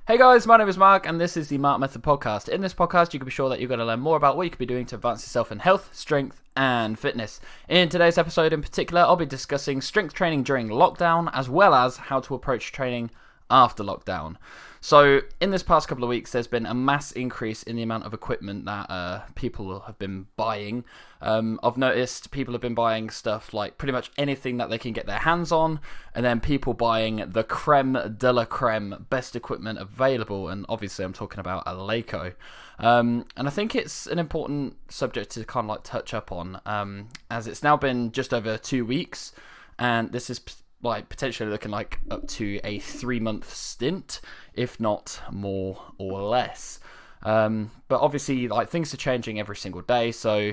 Hey guys, my name is Mark and this is the Mark Method Podcast. In this podcast, you can be sure that you're going to learn more about what you could be doing to advance yourself in health, strength and fitness. In today's episode in particular, I'll be discussing strength training during lockdown as well as how to approach training after lockdown. So in this past couple of weeks, there's been a mass increase in the amount of equipment that people have been buying. I've noticed people have been buying stuff like pretty much anything that they can get their hands on, and then people buying the creme de la creme, best equipment available, and obviously I'm talking about Eleiko. And I think it's an important subject to kind of like touch up on, as it's now been just over 2 weeks, and this is like potentially looking like up to a 3-month stint, if not more or less. But obviously, like, things are changing every single day, so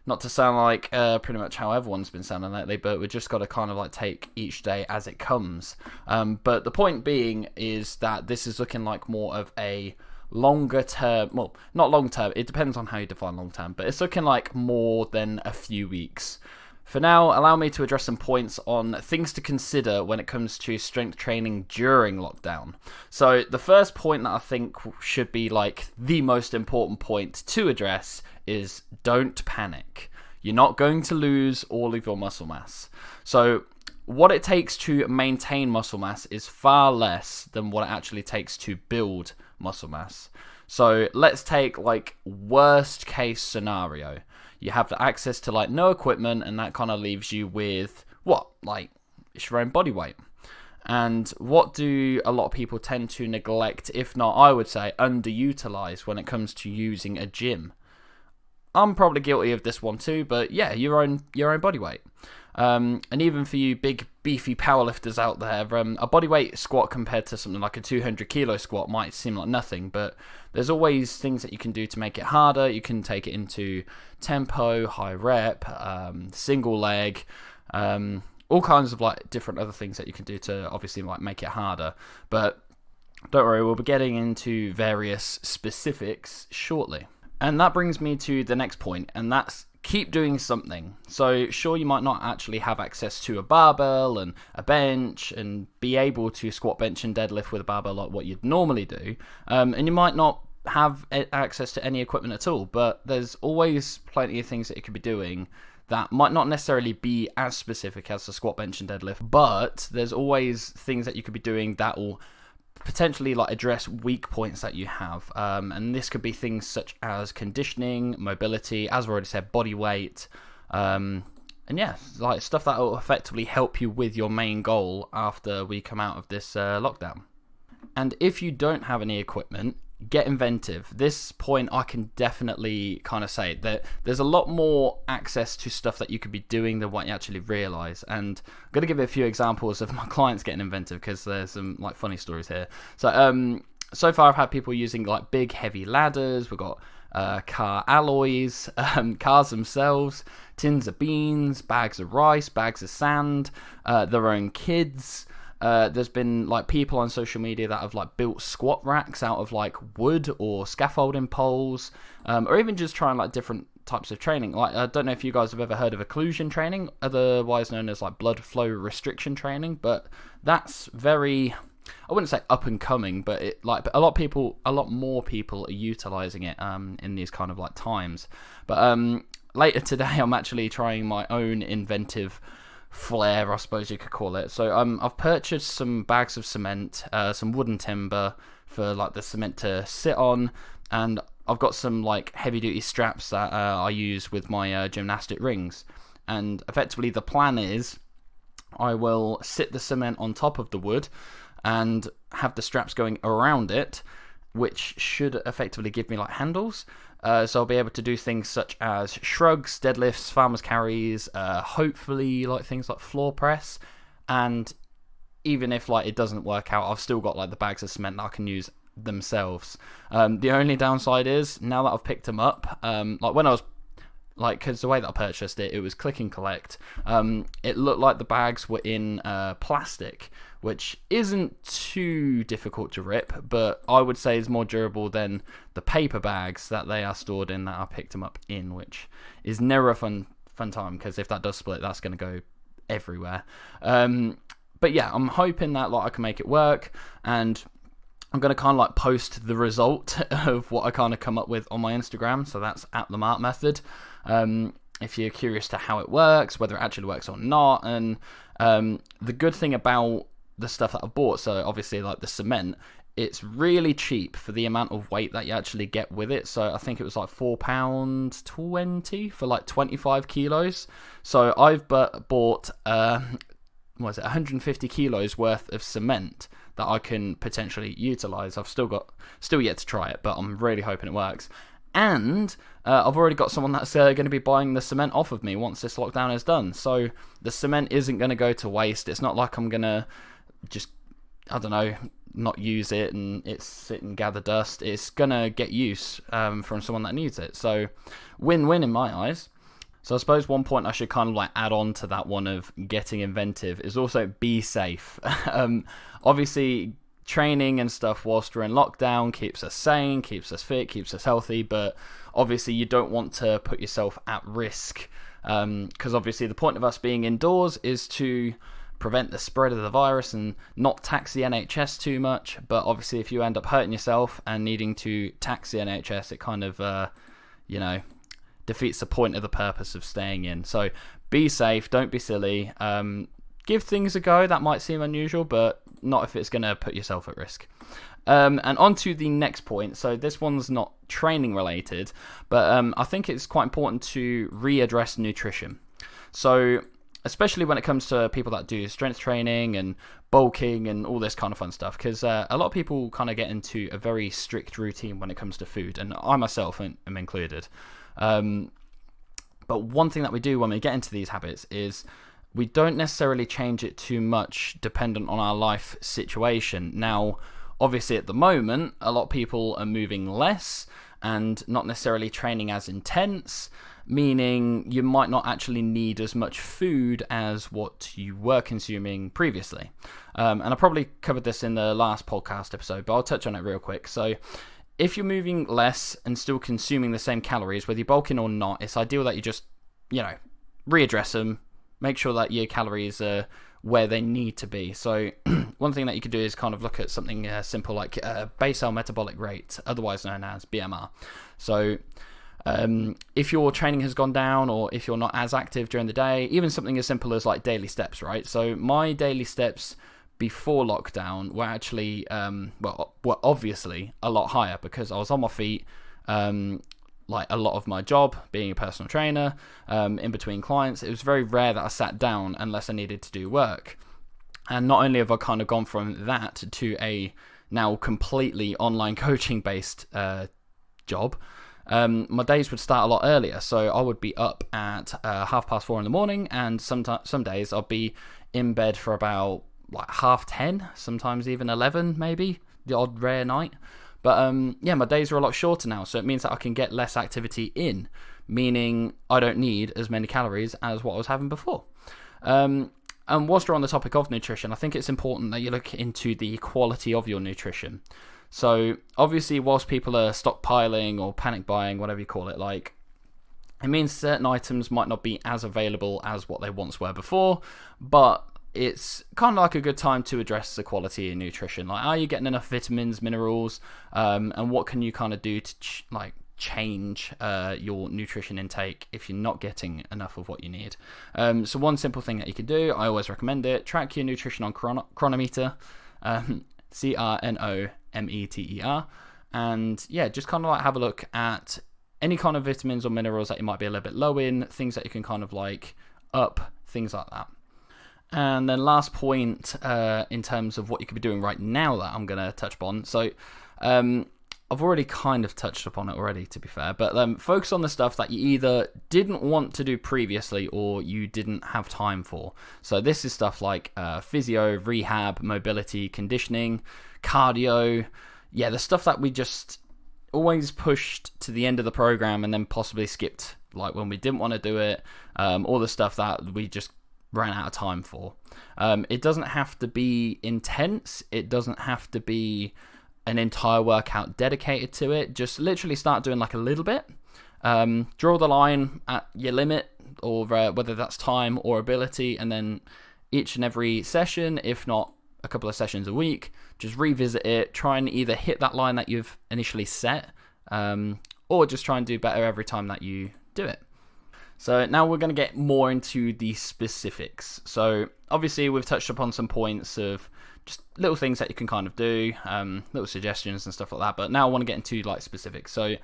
not to sound like pretty much how everyone's been sounding lately, but we just got to kind of like take each day as it comes. But the point being is that this is looking like more of a longer term, well, not long term, it depends on how you define long term, but it's looking like more than a few weeks. For now, allow me to address some points on things to consider when it comes to strength training during lockdown. So the first point that I think should be like the most important point to address is don't panic. You're not going to lose all of your muscle mass. So what it takes to maintain muscle mass is far less than what it actually takes to build muscle mass. So let's take like worst case scenario. You have the access to like no equipment, and that kind of leaves you with what? Like, it's your own body weight. And what do a lot of people tend to neglect, if not, I would say, underutilize when it comes to using a gym? I'm probably guilty of this one too, but yeah, your own body weight. And even for you big beefy powerlifters out there, a bodyweight squat compared to something like a 200 kilo squat might seem like nothing, but there's always things that you can do to make it harder. You can take it into tempo, high rep, single leg, all kinds of like different other things that you can do to obviously like make it harder. But don't worry, we'll be getting into various specifics shortly. And that brings me to the next point, and that's keep doing something. So sure, you might not actually have access to a barbell and a bench and be able to squat, bench and deadlift with a barbell like what you'd normally do, and you might not have access to any equipment at all, but there's always plenty of things that you could be doing that might not necessarily be as specific as the squat, bench and deadlift, but there's always things that you could be doing that will potentially like address weak points that you have, and this could be things such as conditioning, mobility, as I've already said, body weight, and yeah, like stuff that will effectively help you with your main goal after we come out of this lockdown. And if you don't have any equipment, get inventive. This point I can definitely kind of say that there's a lot more access to stuff that you could be doing than what you actually realize, and I'm going to give you a few examples of my clients getting inventive because there's some like funny stories here. So far I've had people using like big heavy ladders. We've got car alloys, cars themselves, tins of beans, bags of rice, bags of sand, their own kids. There's been like people on social media that have like built squat racks out of like wood or scaffolding poles, or even just trying like different types of training. Like, I don't know if you guys have ever heard of occlusion training, otherwise known as like blood flow restriction training, but that's very, I wouldn't say up and coming, but it like a lot more people are utilizing it in these kind of like times. But later today I'm actually trying my own inventive flair, I suppose you could call it. So I've purchased some bags of cement, some wooden timber for like the cement to sit on, and I've got some like heavy duty straps that I use with my gymnastic rings. And effectively the plan is I will sit the cement on top of the wood and have the straps going around it, which should effectively give me like handles. So I'll be able to do things such as shrugs, deadlifts, farmer's carries, hopefully like things like floor press. And even if like it doesn't work out, I've still got like the bags of cement that I can use themselves. The only downside is now that I've picked them up, like when I was like, because the way that I purchased it, it was click and collect. It looked like the bags were in plastic, which isn't too difficult to rip, but I would say is more durable than the paper bags that they are stored in that I picked them up in, which is never a fun time, because if that does split, that's going to go everywhere. But yeah, I'm hoping that like I can make it work, and I'm going to kind of like post the result of what I kind of come up with on my Instagram. So that's at the Mart Method. If you're curious to how it works, whether it actually works or not. And the good thing about the stuff that I bought, so obviously like the cement, it's really cheap for the amount of weight that you actually get with it. So I think it was like £4.20 for like 25 kilos. So I've bought 150 kilos worth of cement that I can potentially utilize. I've still yet to try it, but I'm really hoping it works. And I've already got someone that's going to be buying the cement off of me once this lockdown is done. So the cement isn't going to go to waste. It's not like I'm going to just, I don't know, not use it and it's sit and gather dust. It's going to get use from someone that needs it. So win-win in my eyes. So I suppose one point I should kind of like add on to that one of getting inventive is also be safe. Obviously, training and stuff whilst we're in lockdown keeps us sane, keeps us fit, keeps us healthy, but obviously you don't want to put yourself at risk because obviously the point of us being indoors is to prevent the spread of the virus and not tax the NHS too much. But obviously if you end up hurting yourself and needing to tax the NHS, it kind of, defeats the point of the purpose of staying in. So be safe, don't be silly. Give things a go. That might seem unusual, but not if it's going to put yourself at risk. And on to the next point. So this one's not training related, but I think it's quite important to readdress nutrition. So especially when it comes to people that do strength training and bulking and all this kind of fun stuff, because a lot of people kind of get into a very strict routine when it comes to food, and I myself am included. But one thing that we do when we get into these habits is we don't necessarily change it too much dependent on our life situation. Now, obviously at the moment, a lot of people are moving less and not necessarily training as intense, meaning you might not actually need as much food as what you were consuming previously. And I probably covered this in the last podcast episode, but I'll touch on it real quick. So if you're moving less and still consuming the same calories, whether you're bulking or not, it's ideal that you just, readdress them, make sure that your calories are where they need to be. So one thing that you could do is kind of look at something simple like basal metabolic rate, otherwise known as BMR. So if your training has gone down or if you're not as active during the day, even something as simple as like daily steps, right? So my daily steps before lockdown were actually, were obviously a lot higher because I was on my feet, like a lot of my job, being a personal trainer, in between clients. It was very rare that I sat down unless I needed to do work. And not only have I kind of gone from that to a now completely online coaching based job, my days would start a lot earlier. So I would be up at 4:30 in the morning, and some days I'll be in bed for about like 10:30, sometimes even 11, maybe the odd rare night. But my days are a lot shorter now, so it means that I can get less activity in, meaning I don't need as many calories as what I was having before. And whilst we're on the topic of nutrition, I think it's important that you look into the quality of your nutrition. So obviously, whilst people are stockpiling or panic buying, whatever you call it, like, it means certain items might not be as available as what they once were before, but it's kind of like a good time to address the quality of nutrition. Like, are you getting enough vitamins, minerals, and what can you kind of do to change your nutrition intake if you're not getting enough of what you need? So one simple thing that you could do, I always recommend it, track your nutrition on Cronometer, Cronometer, and just kind of like have a look at any kind of vitamins or minerals that you might be a little bit low in, things that you can kind of like up, things like that. And then last point, in terms of what you could be doing right now that I'm going to touch upon. So I've already kind of touched upon it already, to be fair, but focus on the stuff that you either didn't want to do previously or you didn't have time for. So this is stuff like physio, rehab, mobility, conditioning, cardio. Yeah, the stuff that we just always pushed to the end of the program and then possibly skipped, like when we didn't want to do it, all the stuff that we just ran out of time for. It doesn't have to be intense. It doesn't have to be an entire workout dedicated to it. Just literally start doing like a little bit. Draw the line at your limit, or whether that's time or ability, and then each and every session, if not a couple of sessions a week, just revisit it, try and either hit that line that you've initially set, or just try and do better every time that you do it. So now we're going to get more into the specifics. So obviously we've touched upon some points of just little things that you can kind of do, little suggestions and stuff like that. But now I want to get into like specifics. So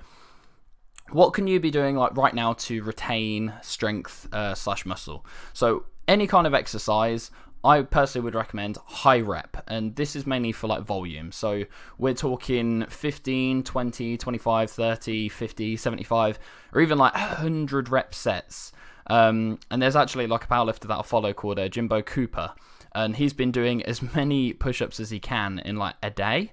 what can you be doing like right now to retain strength slash muscle? So any kind of exercise, I personally would recommend high rep, and this is mainly for like volume. So we're talking 15, 20, 25, 30, 50, 75, or even like 100 rep sets. And there's actually like a powerlifter that I follow called Jimbo Cooper, and he's been doing as many push-ups as he can in like a day.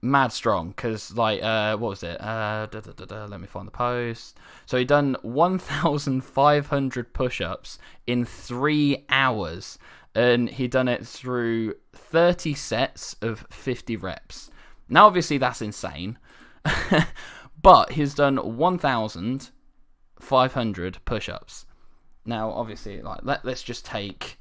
Mad strong, because like what was it, let me find the post. So he done 1,500 push-ups in 3 hours, and he done it through 30 sets of 50 reps. Now obviously that's insane, but he's done 1,500 push-ups. Now obviously like let's just take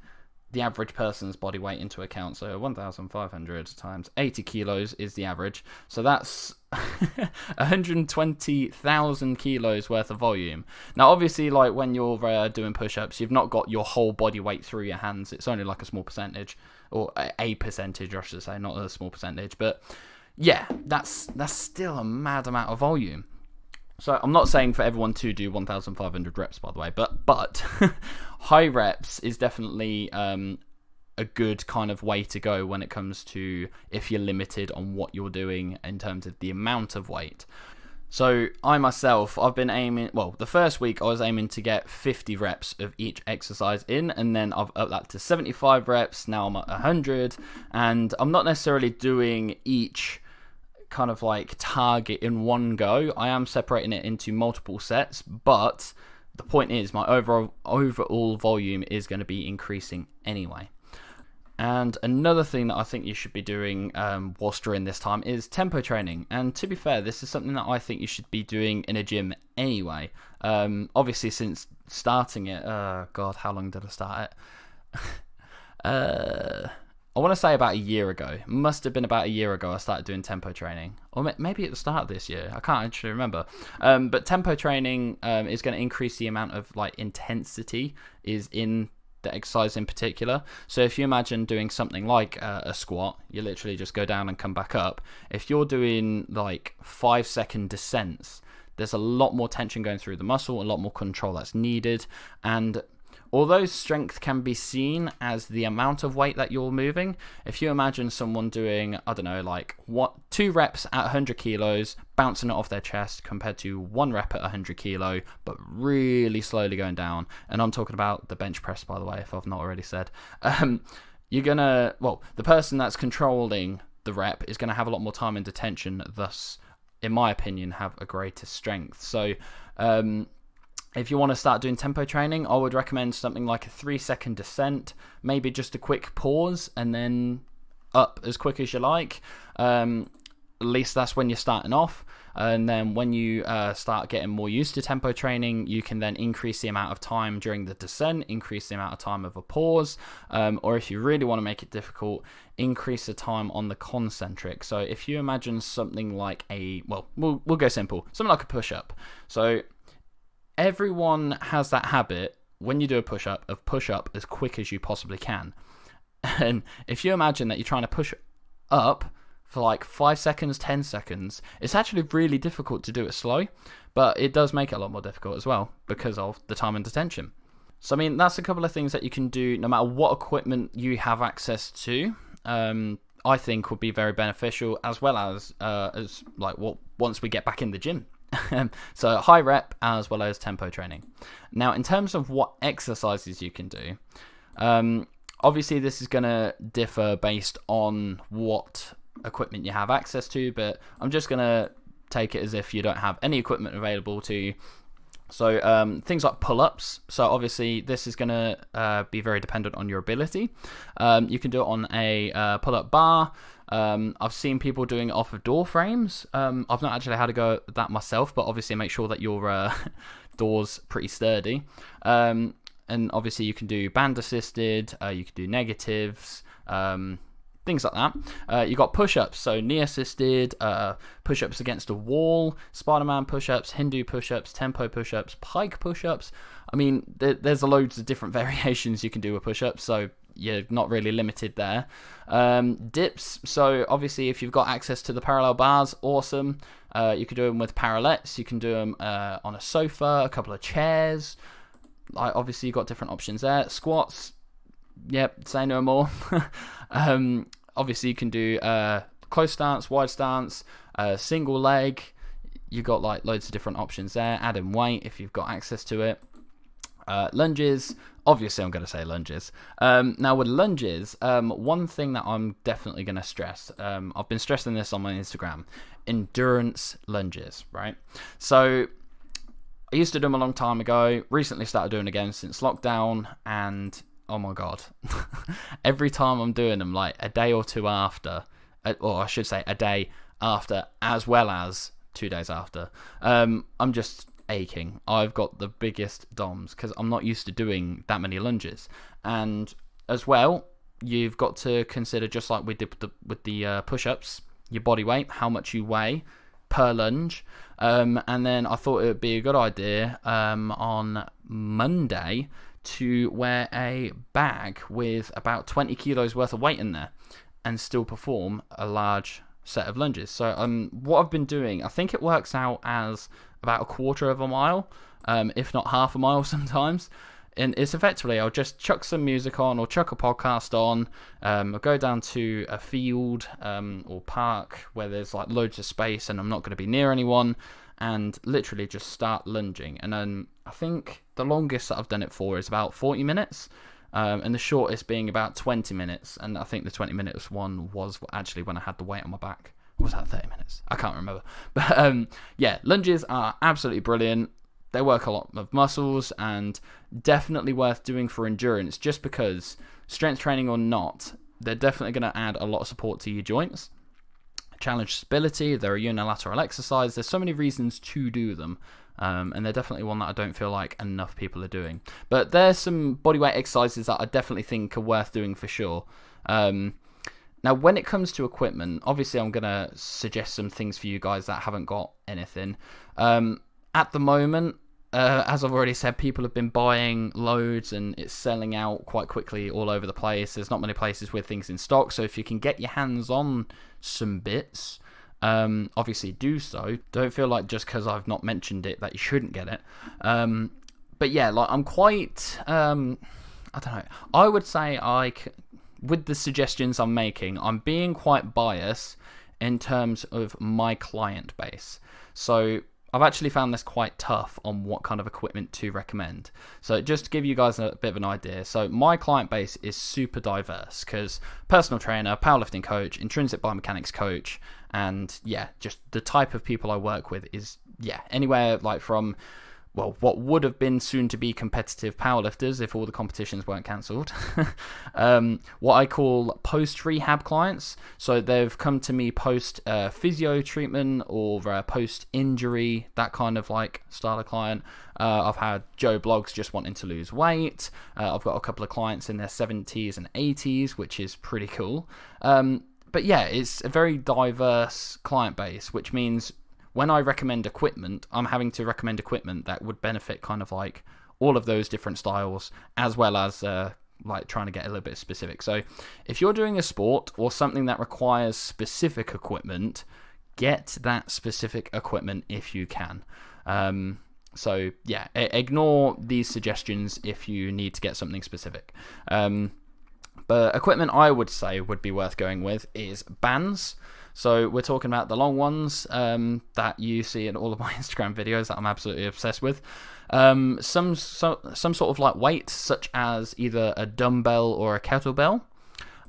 the average person's body weight into account. So 1,500 times 80 kilos is the average. So that's 120,000 kilos worth of volume. Now, obviously, like when you're doing push-ups, you've not got your whole body weight through your hands. It's only like a small percentage, or a percentage, I should say, not a small percentage. But yeah, that's still a mad amount of volume. So I'm not saying for everyone to do 1,500 reps, by the way, but high reps is definitely a good kind of way to go when it comes to if you're limited on what you're doing in terms of the amount of weight. So I myself, I've been aiming, well, the first week I was aiming to get 50 reps of each exercise in, and then I've upped that to 75 reps, now I'm at 100, and I'm not necessarily doing each kind of like target in one go. I am separating it into multiple sets, but the point is my overall volume is going to be increasing anyway. And another thing that I think you should be doing whilst during this time is tempo training. And to be fair, this is something that I think you should be doing in a gym anyway. Obviously, since starting it, God, how long did I start it? I want to say about a year ago. Must have been about a year ago I started doing tempo training. Or maybe at the start of this year. I can't actually remember. But tempo training is going to increase the amount of like intensity is in the exercise in particular. So if you imagine doing something like a squat, you literally just go down and come back up. If you're doing like 5-second descents, there's a lot more tension going through the muscle, a lot more control that's needed. And although strength can be seen as the amount of weight that you're moving, if you imagine someone doing, I don't know, like 2 reps at 100 kilos, bouncing it off their chest compared to 1 rep at 100 kilo, but really slowly going down. And I'm talking about the bench press, by the way, if I've not already said. You're going to, well, the person that's controlling the rep is going to have a lot more time in detention, thus, in my opinion, have a greater strength. So, if you want to start doing tempo training, I would recommend something like a 3-second descent, maybe just a quick pause, and then up as quick as you like. At least that's when you're starting off. And then when you start getting more used to tempo training, you can then increase the amount of time during the descent, increase the amount of time of a pause, or if you really want to make it difficult, increase the time on the concentric. So if you imagine something like we'll go simple, something like a push-up. So everyone has that habit when you do a push-up of push up as quick as you possibly can. And if you imagine that you're trying to push up for like 5 seconds, 10 seconds, it's actually really difficult to do it slow, but it does make it a lot more difficult as well because of the time and detention. So I mean, that's a couple of things that you can do no matter what equipment you have access to. I think would be very beneficial, as well as like once we get back in the gym. So high rep as well as tempo training. Now, in terms of what exercises you can do, obviously this is going to differ based on what equipment you have access to, but I'm just going to take it as if you don't have any equipment available to you. So things like pull-ups. So obviously this is going to be very dependent on your ability. You can do it on a pull-up bar. I've seen people doing it off of door frames. I've not actually had to go at that myself, but obviously make sure that your door's pretty sturdy. And obviously you can do band assisted, you can do negatives, things like that. You got push-ups, so knee-assisted, push-ups against a wall, Spider-Man push-ups, Hindu push-ups, tempo push-ups, pike push-ups. I mean, there's loads of different variations you can do with push-ups, so you're not really limited there. Dips, so obviously if you've got access to the parallel bars, awesome. You can do them with parallettes, you can do them on a sofa, a couple of chairs. Obviously you've got different options there. Squats, yep, say no more. Obviously you can do close stance, wide stance, single leg. You've got like loads of different options there. Add in weight if you've got access to it. Lunges, obviously I'm going to say lunges. Now with lunges, one thing that I'm definitely going to stress, I've been stressing this on my Instagram, endurance lunges, right? So I used to do them a long time ago, recently started doing again since lockdown, and oh my god, every time I'm doing them, like a day or two after, or I should say a day after, as well as 2 days after, I'm just aching. I've got the biggest DOMs because I'm not used to doing that many lunges. And as well, you've got to consider, just like we did with the push-ups, your body weight, how much you weigh per lunge. And then I thought it would be a good idea on Monday to wear a bag with about 20 kilos worth of weight in there and still perform a large set of lunges. So what I've been doing, I think it works out as about a quarter of a mile, if not half a mile sometimes. And it's effectively, I'll just chuck some music on or chuck a podcast on. I'll go down to a field or park where there's like loads of space and I'm not going to be near anyone, and literally just start lunging. And then I think the longest that I've done it for is about 40 minutes. And the shortest being about 20 minutes. And I think the 20 minutes one was actually when I had the weight on my back. Or was that 30 minutes? I can't remember. But yeah, lunges are absolutely brilliant. They work a lot of muscles and definitely worth doing for endurance, just because strength training or not, they're definitely going to add a lot of support to your joints. Challenge stability, they're a unilateral exercise. There's so many reasons to do them. And they're definitely one that I don't feel like enough people are doing. But there's some bodyweight exercises that I definitely think are worth doing for sure. Now, when it comes to equipment, obviously I'm going to suggest some things for you guys that haven't got anything. At the moment, as I've already said, people have been buying loads and it's selling out quite quickly all over the place. There's not many places with things in stock. So if you can get your hands on some bits, obviously do so. Don't feel like just because I've not mentioned it that you shouldn't get it. But yeah, like I'm quite, I don't know. I would say with the suggestions I'm making, I'm being quite biased in terms of my client base. So I've actually found this quite tough on what kind of equipment to recommend. So just to give you guys a bit of an idea, so my client base is super diverse because personal trainer, powerlifting coach, intrinsic biomechanics coach, and yeah, just the type of people I work with is, yeah, anywhere like from, well, what would have been soon to be competitive powerlifters if all the competitions weren't cancelled. What I call post-rehab clients. So they've come to me post-physio treatment or post-injury, that kind of like style of client. I've had Joe Blogs just wanting to lose weight. I've got a couple of clients in their 70s and 80s, which is pretty cool. But yeah, it's a very diverse client base, which means when I recommend equipment, I'm having to recommend equipment that would benefit kind of like all of those different styles, as well as like trying to get a little bit specific. So if you're doing a sport or something that requires specific equipment, get that specific equipment if you can. So yeah, ignore these suggestions if you need to get something specific. But equipment I would say would be worth going with is bands. So we're talking about the long ones that you see in all of my Instagram videos that I'm absolutely obsessed with. Some sort of like weight, such as either a dumbbell or a kettlebell.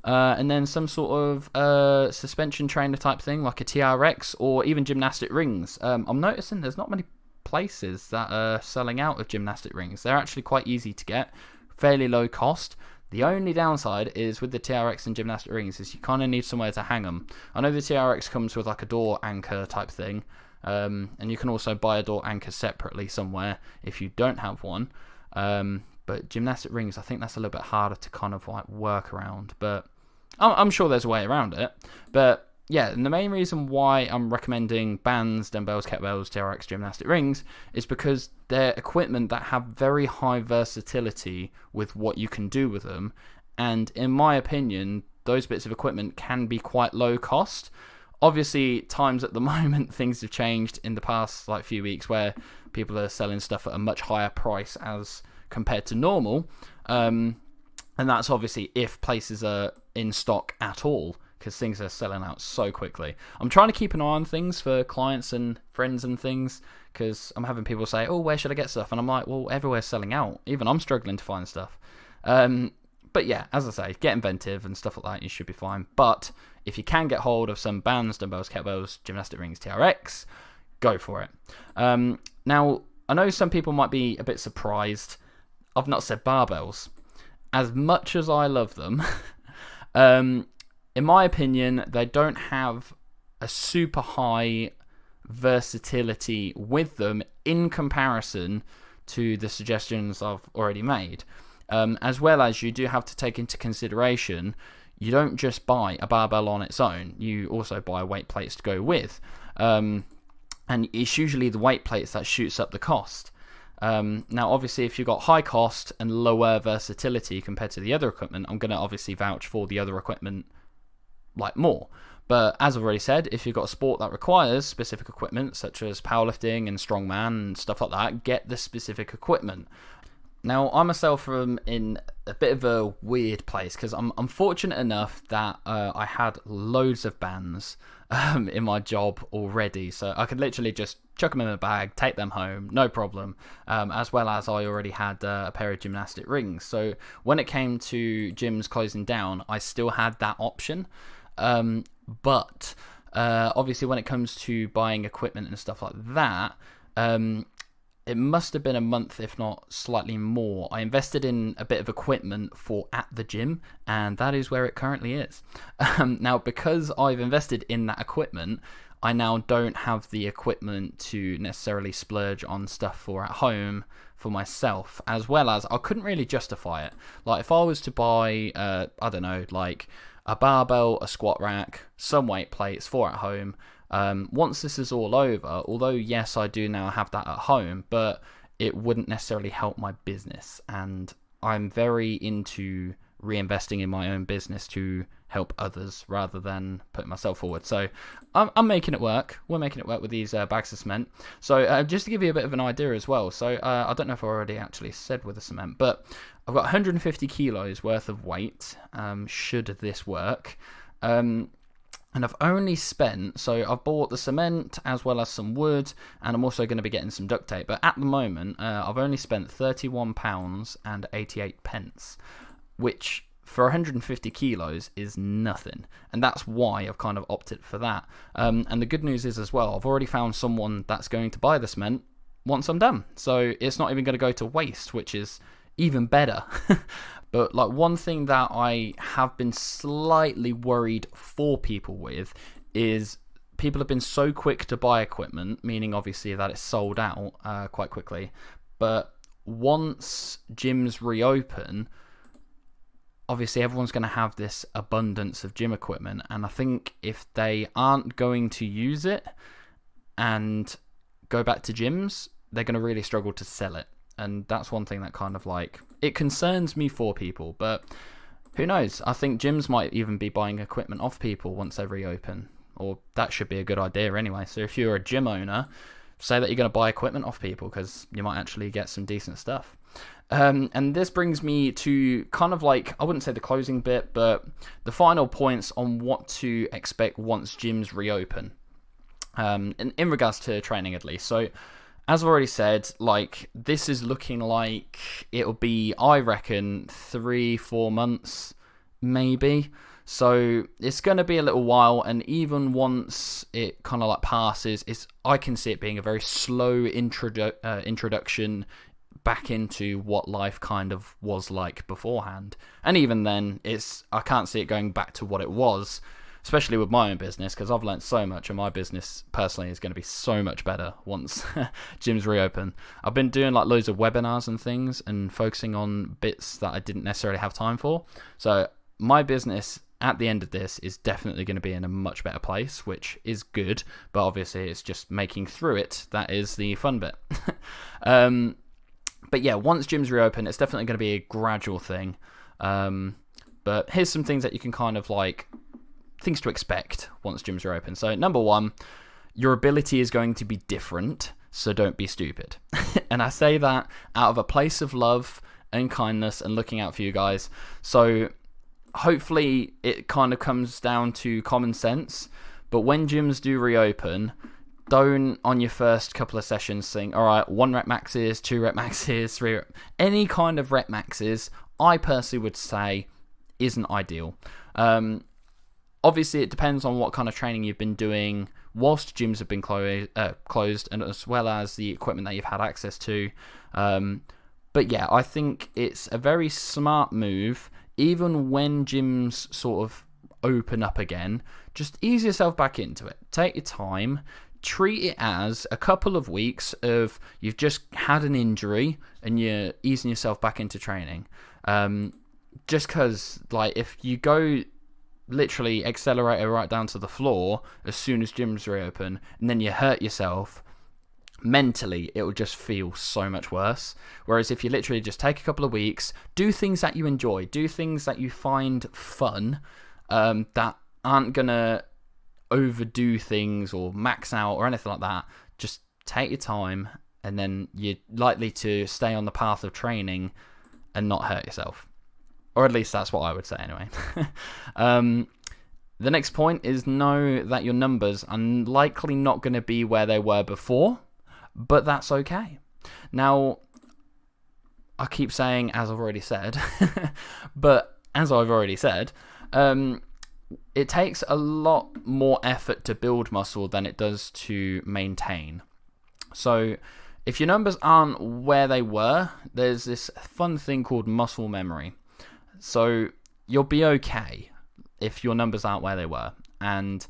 And then some sort of suspension trainer type thing, like a TRX or even gymnastic rings. I'm noticing there's not many places that are selling out of gymnastic rings. They're actually quite easy to get, fairly low cost. The only downside is with the TRX and gymnastic rings is you kind of need somewhere to hang them. I know the TRX comes with like a door anchor type thing, and you can also buy a door anchor separately somewhere if you don't have one. But gymnastic rings, I think that's a little bit harder to kind of like work around. But I'm sure there's a way around it, but yeah, and the main reason why I'm recommending bands, dumbbells, kettlebells, TRX, gymnastic rings is because they're equipment that have very high versatility with what you can do with them, and in my opinion, those bits of equipment can be quite low cost. Obviously, times at the moment, things have changed in the past few weeks where people are selling stuff at a much higher price as compared to normal. And that's obviously if places are in stock at all, because things are selling out so quickly. I'm trying to keep an eye on things for clients and friends and things, because I'm having people say, oh, where should I get stuff? And I'm like, well, everywhere's selling out. Even I'm struggling to find stuff. But yeah, as I say, get inventive and stuff like that, you should be fine. But if you can get hold of some bands, dumbbells, kettlebells, gymnastic rings, TRX, go for it. Now, I know some people might be a bit surprised I've not said barbells. As much as I love them, in my opinion, they don't have a super high versatility with them in comparison to the suggestions I've already made. As well as you do have to take into consideration, you don't just buy a barbell on its own, you also buy weight plates to go with. And it's usually the weight plates that shoots up the cost. Now, obviously, if you've got high cost and lower versatility compared to the other equipment, I'm going to obviously vouch for the other equipment more. But as I've already said, if you've got a sport that requires specific equipment, such as powerlifting and strongman and stuff like that, get the specific equipment. Now, I myself am in a bit of a weird place because I'm fortunate enough that I had loads of bands in my job already, so I could literally just chuck them in a bag, take them home, no problem, as well as I already had a pair of gymnastic rings. So when it came to gyms closing down, I still had that option, but obviously when it comes to buying equipment and stuff like that, it must have been a month, if not slightly more. I invested in a bit of equipment for at the gym, and that is where it currently is. Now, because I've invested in that equipment, I now don't have the equipment to necessarily splurge on stuff for at home for myself, as well as I couldn't really justify it. Like, if I was to buy, I don't know, like a barbell, a squat rack, some weight plates for at home, once this is all over, although yes, I do now have that at home, but it wouldn't necessarily help my business, and I'm very into reinvesting in my own business to help others rather than putting myself forward. So I'm making it work. We're making it work with these bags of cement. So just to give you a bit of an idea as well, so I don't know if I already actually said with the cement, but I've got 150 kilos worth of weight, should this work. And I've only spent, so I've bought the cement as well as some wood, and I'm also going to be getting some duct tape. But at the moment, I've only spent £31 and 88 pence, which for 150 kilos is nothing. And that's why I've kind of opted for that. And the good news is as well, I've already found someone that's going to buy the cement once I'm done. So it's not even going to go to waste, which is even better. But like one thing that I have been slightly worried for people with is people have been so quick to buy equipment, meaning obviously that it's sold out quite quickly. But once gyms reopen, obviously everyone's going to have this abundance of gym equipment. And I think if they aren't going to use it and go back to gyms, they're going to really struggle to sell it. And that's one thing that kind of like, it concerns me for people, but who knows? I think gyms might even be buying equipment off people once they reopen, or that should be a good idea anyway. So if you're a gym owner, say that you're going to buy equipment off people because you might actually get some decent stuff. And this brings me to kind of like, I wouldn't say the closing bit, but the final points on what to expect once gyms reopen, in regards to training at least. So as I've already said, like, this is looking like it'll be, I reckon, 3-4 months, maybe. So it's going to be a little while, and even once it kind of like passes, I can see it being a very slow introduction back into what life kind of was like beforehand. And even then, I can't see it going back to what it was, especially with my own business, because I've learned so much, and my business personally is going to be so much better once gyms reopen. I've been doing like loads of webinars and things and focusing on bits that I didn't necessarily have time for. So my business at the end of this is definitely going to be in a much better place, which is good, but obviously it's just making through it that is the fun bit. But yeah, once gyms reopen, it's definitely going to be a gradual thing. But here's some things that you can kind of like, things to expect once gyms are open. So number one, your ability is going to be different, so don't be stupid. And I say that out of a place of love and kindness and looking out for you guys. So hopefully it kind of comes down to common sense, but when gyms do reopen, don't on your first couple of sessions think, all right, 1 rep maxes, 2 rep maxes, 3 rep, any kind of rep maxes, I personally would say isn't ideal. Obviously it depends on what kind of training you've been doing whilst gyms have been closed, and as well as the equipment that you've had access to. But yeah, I think it's a very smart move. Even when gyms sort of open up again, just ease yourself back into it. Take your time. Treat it as a couple of weeks of you've just had an injury and you're easing yourself back into training. Just because, like, if you go literally accelerator right down to the floor as soon as gyms reopen and then you hurt yourself, mentally it will just feel so much worse. Whereas if you literally just take a couple of weeks, do things that you enjoy, do things that you find fun, that aren't gonna overdo things or max out or anything like that. Just take your time, and then you're likely to stay on the path of training and not hurt yourself. Or at least that's what I would say anyway. The next point is know that your numbers are likely not going to be where they were before, but that's okay. Now, I keep saying, as I've already said, but as I've already said, it takes a lot more effort to build muscle than it does to maintain. So if your numbers aren't where they were, there's this fun thing called muscle memory. So you'll be okay if your numbers aren't where they were. And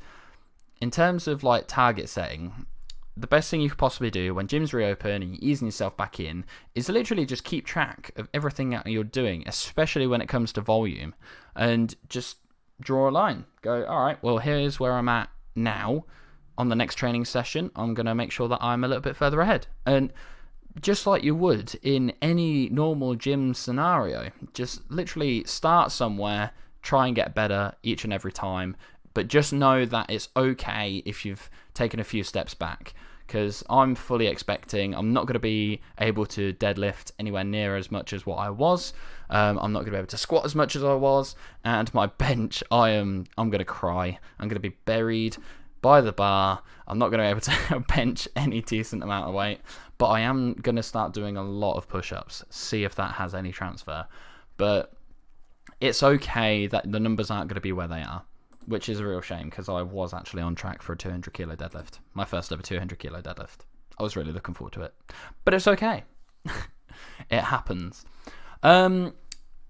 in terms of like target setting, the best thing you could possibly do when gyms reopen and you're easing yourself back in is literally just keep track of everything that you're doing, especially when it comes to volume, and just draw a line. Go, all right, well, here's where I'm at now. On the next training session, I'm going to make sure that I'm a little bit further ahead. And just like you would in any normal gym scenario, just literally start somewhere, try and get better each and every time, but just know that it's okay if you've taken a few steps back, because I'm fully expecting I'm not going to be able to deadlift anywhere near as much as what I was. I'm not going to be able to squat as much as I was, and my bench, I'm going to cry. I'm going to be buried by the bar. I'm not going to be able to bench any decent amount of weight, but I am going to start doing a lot of push-ups, see if that has any transfer. But it's okay that the numbers aren't going to be where they are, which is a real shame, because I was actually on track for a 200 kilo deadlift. My first ever 200 kilo deadlift. I was really looking forward to it. But it's okay. It happens. And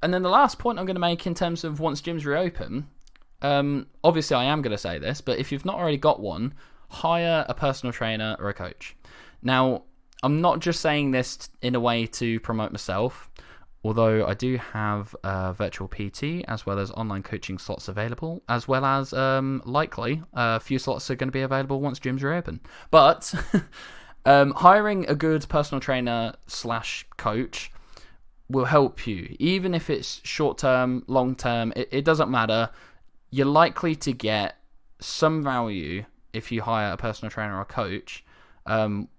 then the last point I'm going to make in terms of once gyms reopen, obviously I am going to say this, but if you've not already got one, hire a personal trainer or a coach. Now, I'm not just saying this in a way to promote myself, although I do have virtual PT as well as online coaching slots available, as well as likely a few slots are going to be available once gyms reopen. But hiring a good personal trainer / coach will help you, even if it's short term, long term. It doesn't matter. You're likely to get some value if you hire a personal trainer or coach,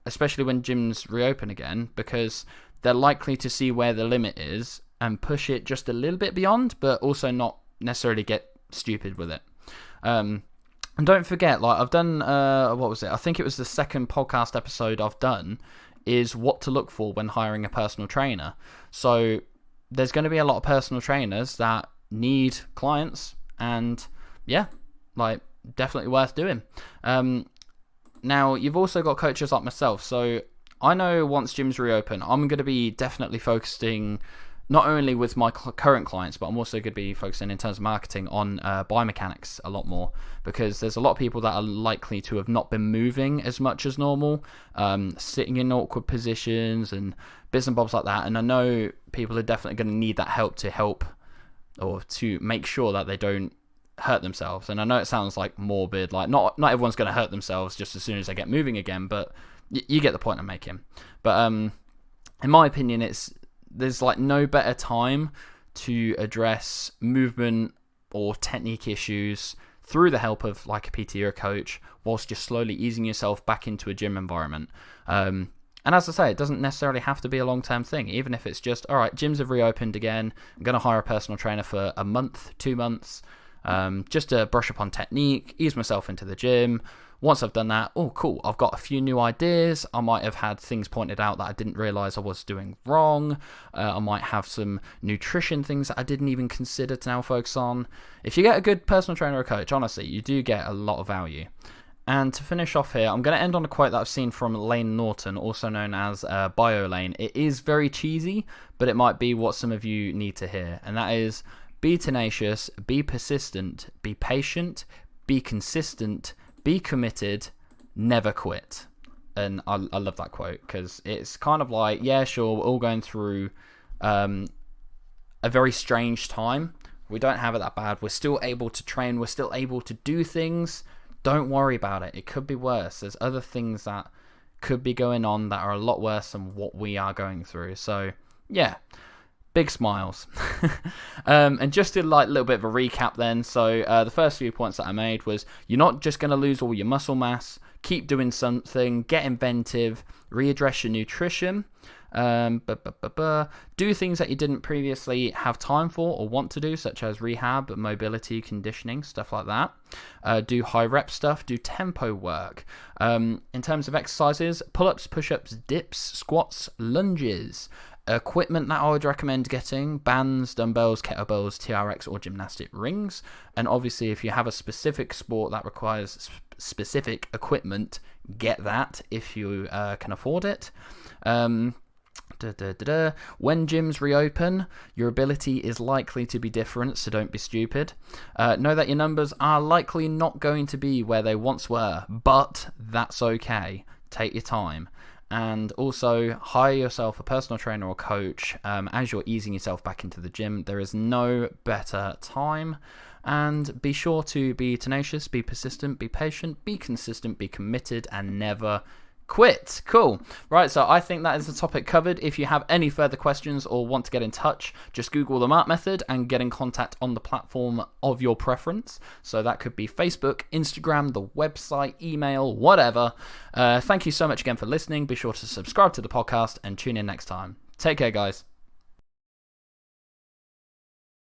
especially when gyms reopen again, because they're likely to see where the limit is and push it just a little bit beyond, but also not necessarily get stupid with it. And don't forget, like I've done, what was it? I think it was the second podcast episode I've done, is what to look for when hiring a personal trainer. So there's going to be a lot of personal trainers that need clients, and yeah, like definitely worth doing. Now, you've also got coaches like myself, so I know once gyms reopen, I'm going to be definitely focusing not only with my current clients, but I'm also going to be focusing in terms of marketing on biomechanics a lot more, because there's a lot of people that are likely to have not been moving as much as normal, sitting in awkward positions and bits and bobs like that. And I know people are definitely going to need that help or to make sure that they don't hurt themselves. And I know it sounds like morbid, like not everyone's going to hurt themselves just as soon as they get moving again, but you get the point I'm making. But in my opinion, there's like no better time to address movement or technique issues through the help of like a PT or a coach, whilst just slowly easing yourself back into a gym environment. And as I say, it doesn't necessarily have to be a long-term thing. Even if it's just, all right, gyms have reopened again, I'm going to hire a personal trainer for a month, 2 months, just to brush up on technique, ease myself into the gym. Once I've done that, oh, cool, I've got a few new ideas. I might have had things pointed out that I didn't realize I was doing wrong. I might have some nutrition things that I didn't even consider to now focus on. If you get a good personal trainer or coach, honestly, you do get a lot of value. And to finish off here, I'm going to end on a quote that I've seen from Lane Norton, also known as BioLane. It is very cheesy, but it might be what some of you need to hear. And that is, be tenacious, be persistent, be patient, be consistent, be committed, never quit. And I love that quote, because it's kind of like, yeah, sure, we're all going through a very strange time. We don't have it that bad. We're still able to train. We're still able to do things. Don't worry about it. It could be worse. There's other things that could be going on that are a lot worse than what we are going through. So, yeah. Big smiles. And just to like a little bit of a recap then. So the first few points that I made was, you're not just going to lose all your muscle mass. Keep doing something. Get inventive. Readdress your nutrition. Do things that you didn't previously have time for or want to do, such as rehab, mobility, conditioning, stuff like that. Do high rep stuff. Do tempo work. In terms of exercises, pull-ups, push-ups, dips, squats, lunges. Equipment that I would recommend getting: bands, dumbbells, kettlebells, TRX, or gymnastic rings. And obviously, if you have a specific sport that requires specific equipment, get that if you can afford it. When gyms reopen, your ability is likely to be different, so don't be stupid. Know that your numbers are likely not going to be where they once were, but that's okay. Take your time. And also, hire yourself a personal trainer or coach as you're easing yourself back into the gym. There is no better time. And be sure to be tenacious, be persistent, be patient, be consistent, be committed, and never quit. Cool. Right, so I think that is the topic covered. If you have any further questions or want to get in touch, just Google the MART method and get in contact on the platform of your preference. So that could be Facebook, Instagram, the website, email, whatever. Thank you so much again for listening. Be sure to subscribe to the podcast and tune in next time. Take care, guys.